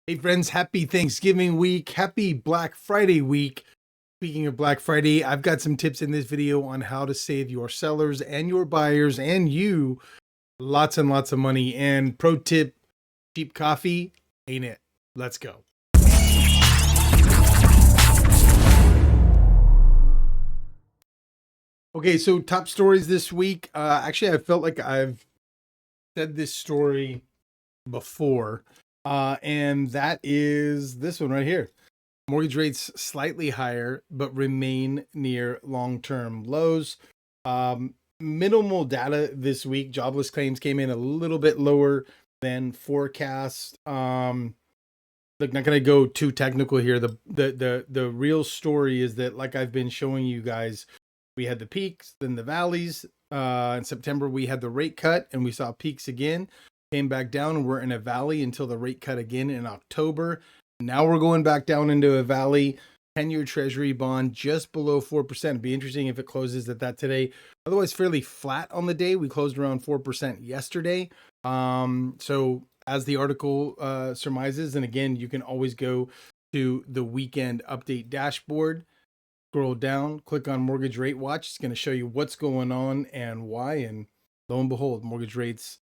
Hey friends, happy Thanksgiving week. Happy Black Friday week. Speaking of Black Friday, I've got some tips in this video on how to save your sellers and your buyers and you lots and lots of money. And pro tip, cheap coffee ain't it. Let's go. Okay, so top stories this week. Actually, I felt like I've said this story before, and that is this one right here. Mortgage rates slightly higher, but remain near long-term lows. Minimal data this week. Jobless claims came in a little bit lower than forecast. Look, not going to go too technical here. The real story is that, like I've been showing you guys, we had the peaks, then the valleys. In September, we had the rate cut, and we saw peaks again. Came back down, and we're in a valley until the rate cut again in October. Now we're going back down into a valley. 10-year treasury bond just below 4%. It'd be interesting if it closes at that today. Otherwise, fairly flat on the day. We closed around 4% yesterday. So as the article surmises, and again, you can always go to the weekend update dashboard, scroll down, click on mortgage rate watch. It's going to show you what's going on and why. And lo and behold, mortgage rates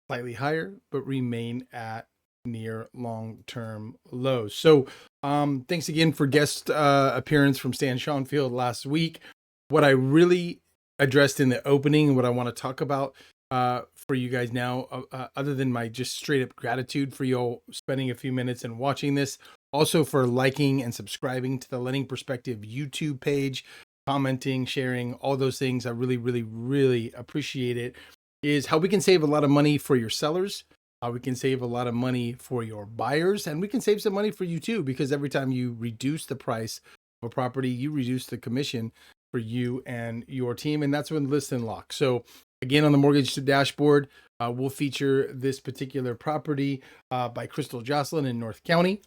slightly higher, but remain at near long-term lows. So thanks again for guest appearance from Stan Schoenfield last week. What I really addressed in the opening, what I want to talk about for you guys now, other than my just straight up gratitude for you all spending a few minutes and watching this, also for liking and subscribing to the Lending Perspective YouTube page, commenting, sharing, all those things. I really, really, really appreciate it. Is how we can save a lot of money for your sellers, how we can save a lot of money for your buyers, and we can save some money for you too, because every time you reduce the price of a property, you reduce the commission for you and your team, and that's when List and Lock. So again, on the mortgage dashboard, we'll feature this particular property by Crystal Jocelyn in North County,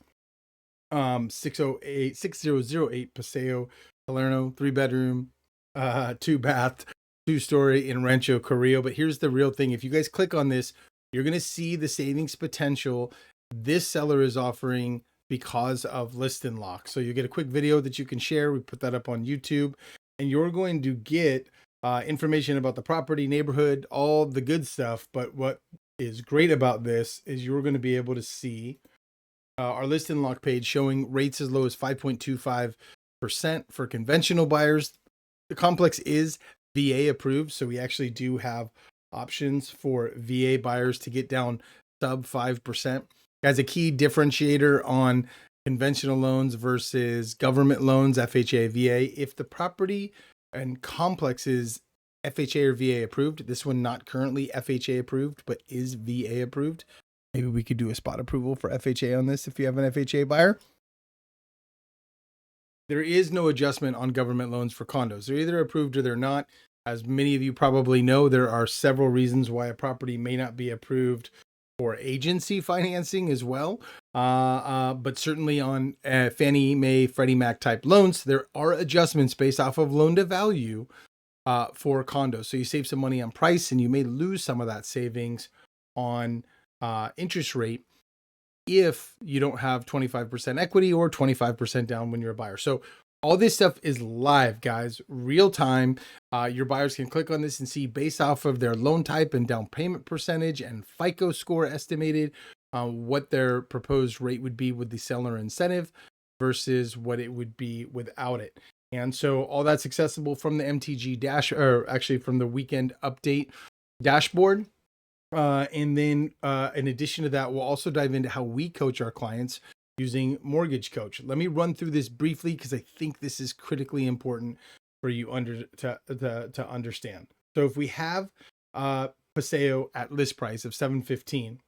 6008 Paseo Salerno, 3-bedroom, 2-bath, 2-story in Rancho Carrillo. But here's the real thing. If you guys click on this, you're going to see the savings potential this seller is offering because of List and Lock. So you get a quick video that you can share. We put that up on YouTube, and you're going to get information about the property, neighborhood, all the good stuff. But what is great about this is you're going to be able to see our List and Lock page showing rates as low as 5.25% for conventional buyers. The complex is VA approved, so we actually do have options for VA buyers to get down sub 5%. Guys, a key differentiator on conventional loans versus government loans, FHA, VA, if the property and complex is FHA or VA approved, this one not currently FHA approved, but is VA approved. Maybe we could do a spot approval for FHA on this if you have an FHA buyer. There is no adjustment on government loans for condos. They're either approved or they're not. As many of you probably know, there are several reasons why a property may not be approved for agency financing as well. But certainly on Fannie Mae, Freddie Mac type loans, there are adjustments based off of loan to value for condos. So you save some money on price, and you may lose some of that savings on interest rate if you don't have 25% equity or 25% down when you're a buyer. So all this stuff is live, guys, real time. Your buyers can click on this and see, based off of their loan type and down payment percentage and FICO score estimated, what their proposed rate would be with the seller incentive versus what it would be without it. And so all that's accessible from the MTG or actually from the weekend update dashboard. And then in addition to that, we'll also dive into how we coach our clients using Mortgage Coach. Let me run through this briefly because I think this is critically important for you to understand. So if we have Paseo at list price of $715,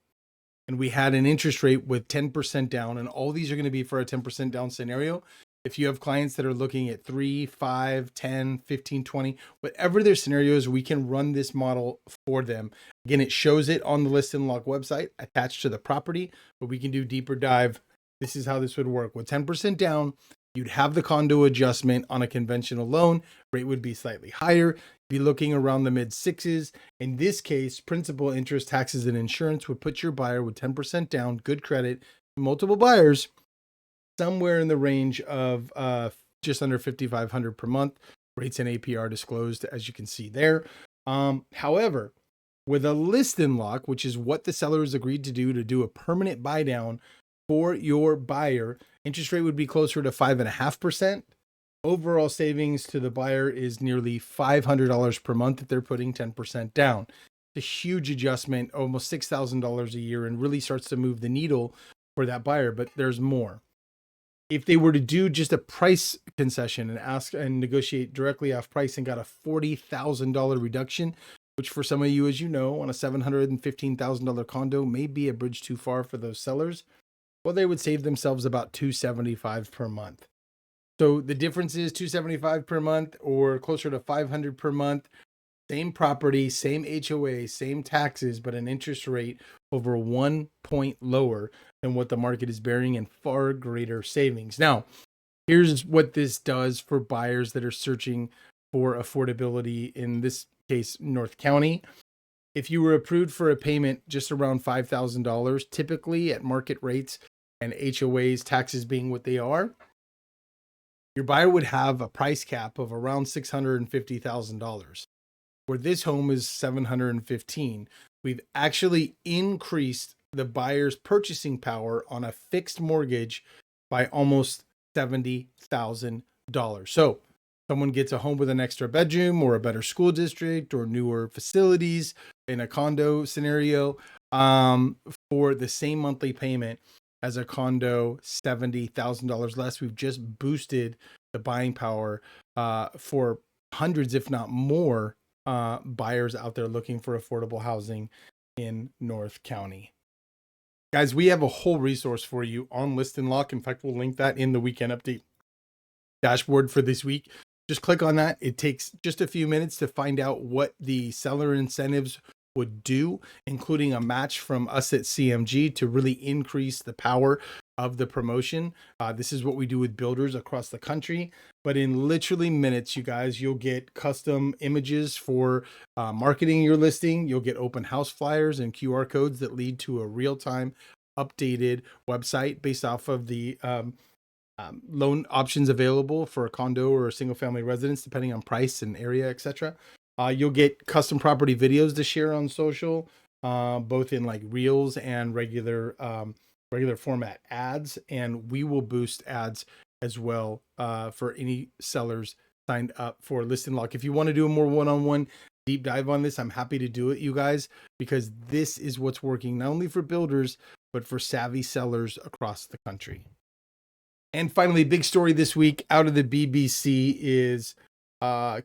and we had an interest rate with 10% down, and all these are going to be for a 10% down scenario. If you have clients that are looking at 3, 5, 10, 15, 20, whatever their scenario is, we can run this model for them. Again, it shows it on the List and Lock website attached to the property, but we can do deeper dive. This is how this would work. With 10% down, you'd have the condo adjustment on a conventional loan. Rate would be slightly higher. Be looking around the mid 6s. In this case, principal, interest, taxes, and insurance would put your buyer with 10% down, good credit, multiple buyers, somewhere in the range of just under $5,500 per month. Rates and APR disclosed, as you can see there. However, with a list and lock, which is what the seller has agreed to do a permanent buy down for your buyer, interest rate would be closer to 5.5%. Overall savings to the buyer is nearly $500 per month if they're putting 10% down. It's a huge adjustment, almost $6,000 a year, and really starts to move the needle for that buyer. But there's more. If they were to do just a price concession and ask and negotiate directly off price and got a $40,000 reduction, which for some of you, as you know, on a $715,000 condo may be a bridge too far for those sellers, well, they would save themselves about $275 per month. So the difference is $275 per month or closer to $500 per month. Same property, same HOA, same taxes, but an interest rate over 1 point lower than what the market is bearing and far greater savings. Now, here's what this does for buyers that are searching for affordability, in this case, North County. If you were approved for a payment just around $5,000, typically at market rates and HOAs, taxes being what they are, your buyer would have a price cap of around $650,000. Where this home is $715,000. We've actually increased the buyer's purchasing power on a fixed mortgage by almost $70,000. So someone gets a home with an extra bedroom or a better school district or newer facilities in a condo scenario, for the same monthly payment as a condo, $70,000 less. We've just boosted the buying power for hundreds, if not more, buyers out there looking for affordable housing in North County. Guys, we have a whole resource for you on List and Lock. In fact, we'll link that in the weekend update dashboard for this week. Just click on that. It takes just a few minutes to find out what the seller incentives would do, including a match from us at CMG to really increase the power of the promotion. This is what we do with builders across the country. But in literally minutes, you guys, you'll get custom images for marketing your listing. You'll get open house flyers and QR codes that lead to a real-time updated website based off of the loan options available for a condo or a single family residence, depending on price and area, etc. You'll get custom property videos to share on social, both in like reels and regular format ads. And we will boost ads as well for any sellers signed up for List and Lock. If you want to do a more one-on-one deep dive on this, I'm happy to do it, you guys, because this is what's working not only for builders, but for savvy sellers across the country. And finally, big story this week out of the BBC is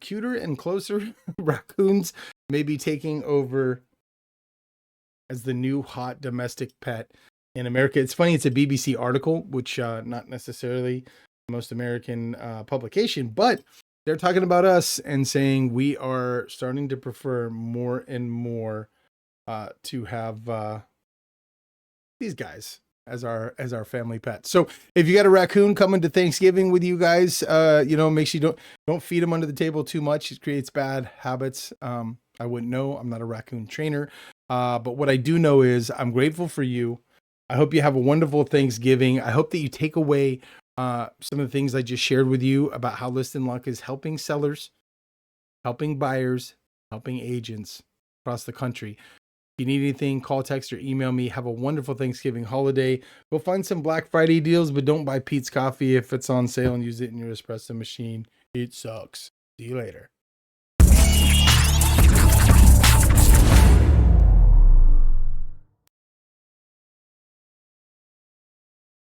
cuter and closer raccoons may be taking over as the new hot domestic pet in America. It's funny, it's a BBC article, which not necessarily the most American publication, but they're talking about us and saying we are starting to prefer more and more to have these guys as our family pet. So if you got a raccoon coming to Thanksgiving with you guys, make sure you don't feed them under the table too much. It creates bad habits. I wouldn't know. I'm not a raccoon trainer. But what I do know is I'm grateful for you. I hope you have a wonderful Thanksgiving. I hope that you take away some of the things I just shared with you about how List and Lock is helping sellers, helping buyers, helping agents across the country. If you need anything, call, text, or email me. Have a wonderful Thanksgiving holiday. Go find some Black Friday deals, but don't buy Pete's coffee if it's on sale and use it in your espresso machine. It sucks. See you later.